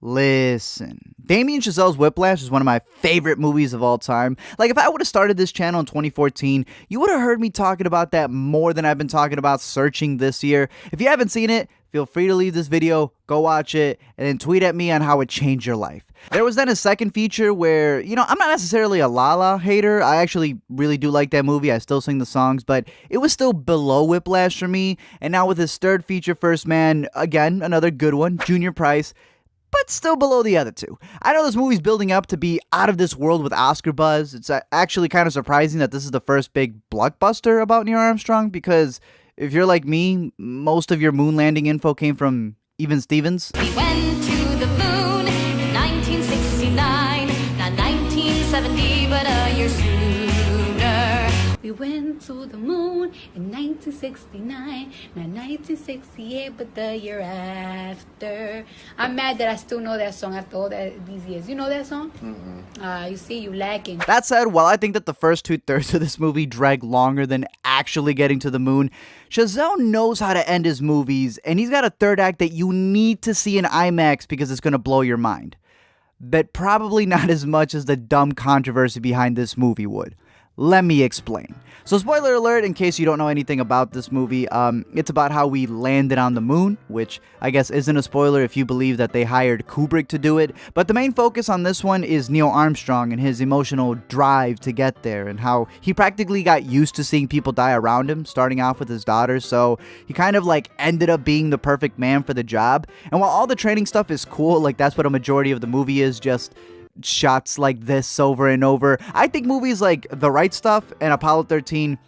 Listen, Damien Chazelle's Whiplash is one of my favorite movies of all time. Like, if I would have started this channel in 2014, you would have heard me talking about that more than I've been talking about Searching this year. If you haven't seen it, feel free to leave this video, go watch it, and then tweet at me on how it changed your life. There was then a second feature where, I'm not necessarily a La hater. I actually really do like that movie. I still sing the songs, but it was still below Whiplash for me. And now with his third feature, First Man, again, another good one, Junior Price, but still below the other two. I know this movie's building up to be out of this world with Oscar buzz. It's actually kind of surprising that this is the first big blockbuster about Neil Armstrong, because if you're like me, most of your moon landing info came from Even Stevens. We went to the moon in 1969, not 1970, but a year sooner. We went to the moon in 1969, not 1968, but the year after. I'm mad that I still know that song after all these years. You know that song? You see, you lacking. That said, while I think that the first 2/3 of this movie drag longer than actually getting to the moon, Chazelle knows how to end his movies, and he's got a third act that you need to see in IMAX because it's going to blow your mind. But probably not as much as the dumb controversy behind this movie would. Let me explain. So, spoiler alert, in case you don't know anything about this movie, it's about how we landed on the moon, which I guess isn't a spoiler if you believe that they hired Kubrick to do it. But the main focus on this one is Neil Armstrong and his emotional drive to get there, and how he practically got used to seeing people die around him, starting off with his daughter, so he kind of ended up being the perfect man for the job. And while all the training stuff is cool, that's what a majority of the movie is, just shots like this over and over, I think movies like The Right Stuff and Apollo 13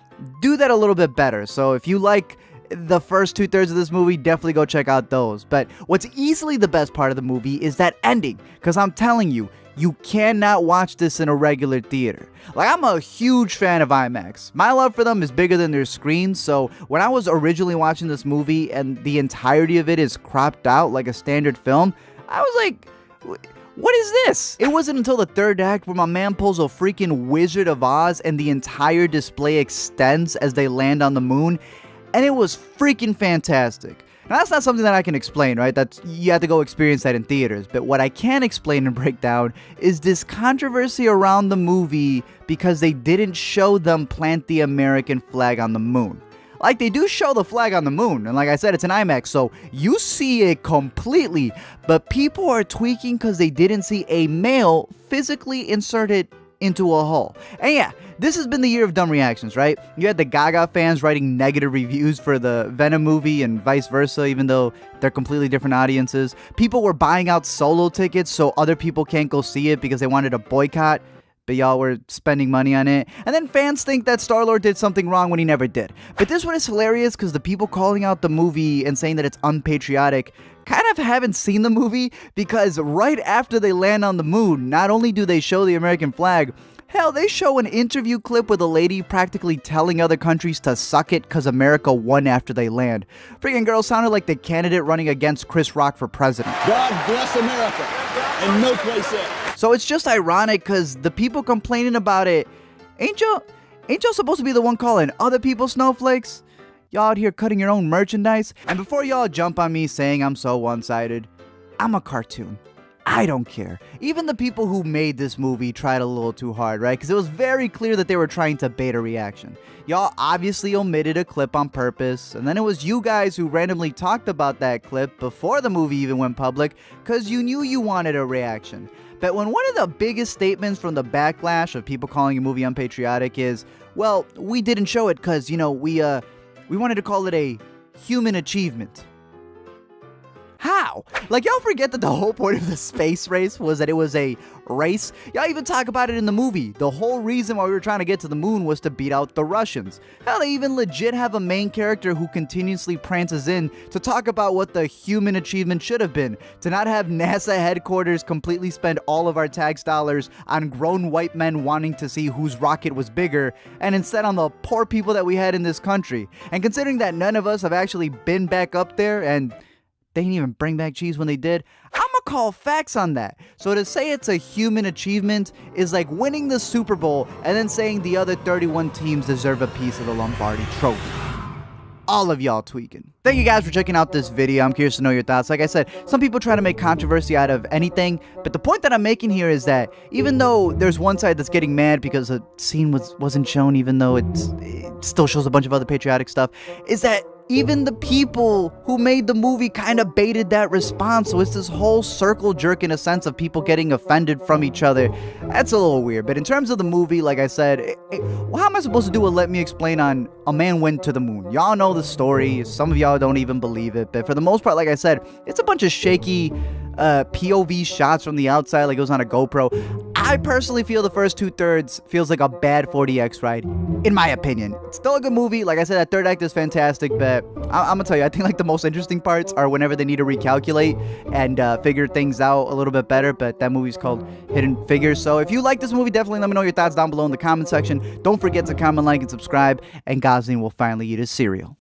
do that a little bit better. So if you like the first 2/3 of this movie, definitely go check out those. But what's easily the best part of the movie is that ending, because I'm telling you, you cannot watch this in a regular theater. I'm a huge fan of IMAX. My love for them is bigger than their screens, so when I was originally watching this movie and the entirety of it is cropped out like a standard film, I was like, what is this? It wasn't until the third act where my man pulls a freaking Wizard of Oz and the entire display extends as they land on the moon, and it was freaking fantastic. Now, that's not something that I can explain, right? You have to go experience that in theaters. But what I can explain and break down is this controversy around the movie because they didn't show them plant the American flag on the moon. They do show the flag on the moon, and like I said, it's an IMAX, so you see it completely, but people are tweaking because they didn't see a male physically inserted into a hull. And yeah, this has been the year of dumb reactions, right? You had the Gaga fans writing negative reviews for the Venom movie and vice versa, even though they're completely different audiences. People were buying out solo tickets so other people can't go see it because they wanted to boycott, but y'all were spending money on it. And then fans think that Star-Lord did something wrong when he never did. But this one is hilarious because the people calling out the movie and saying that it's unpatriotic kind of haven't seen the movie, because right after they land on the moon, not only do they show the American flag, hell, they show an interview clip with a lady practically telling other countries to suck it because America won after they land. Freaking girl sounded like the candidate running against Chris Rock for president. God bless America, and no place else. So it's just ironic because the people complaining about it, ain't y'all supposed to be the one calling other people snowflakes? Y'all out here cutting your own merchandise? And before y'all jump on me saying I'm so one-sided, I'm a cartoon. I don't care. Even the people who made this movie tried a little too hard, right? Because it was very clear that they were trying to bait a reaction. Y'all obviously omitted a clip on purpose, and then it was you guys who randomly talked about that clip before the movie even went public because you knew you wanted a reaction. But when one of the biggest statements from the backlash of people calling a movie unpatriotic is, well, we didn't show it because, we wanted to call it a human achievement. How? Y'all forget that the whole point of the space race was that it was a race? Y'all even talk about it in the movie. The whole reason why we were trying to get to the moon was to beat out the Russians. Hell, they even legit have a main character who continuously prances in to talk about what the human achievement should have been. To not have NASA headquarters completely spend all of our tax dollars on grown white men wanting to see whose rocket was bigger, and instead on the poor people that we had in this country. And considering that none of us have actually been back up there, and they didn't even bring back cheese when they did, I'ma call facts on that. So to say it's a human achievement is like winning the Super Bowl and then saying the other 31 teams deserve a piece of the Lombardi trophy. all of y'all tweaking. Thank you guys for checking out this video. I'm curious to know your thoughts. Like I said, some people try to make controversy out of anything, but the point that I'm making here is that even though there's one side that's getting mad because a scene wasn't shown, even though it still shows a bunch of other patriotic stuff, is that even the people who made the movie kind of baited that response. So it's this whole circle jerk in a sense of people getting offended from each other. That's a little weird. But in terms of the movie, like I said, well, how am I supposed to do a let me explain on a man went to the moon? Y'all know the story. Some of y'all don't even believe it. But for the most part, like I said, it's a bunch of shaky POV shots from the outside like it was on a GoPro. I personally feel the first 2/3 feels like a bad 40X ride, in my opinion. It's still a good movie. Like I said, that third act is fantastic, but I'm gonna tell you, I think like the most interesting parts are whenever they need to recalculate and figure things out a little bit better, but that movie's called Hidden Figures. So if you like this movie, definitely let me know your thoughts down below in the comment section. Don't forget to comment, like, and subscribe, and Gosling will finally eat his cereal.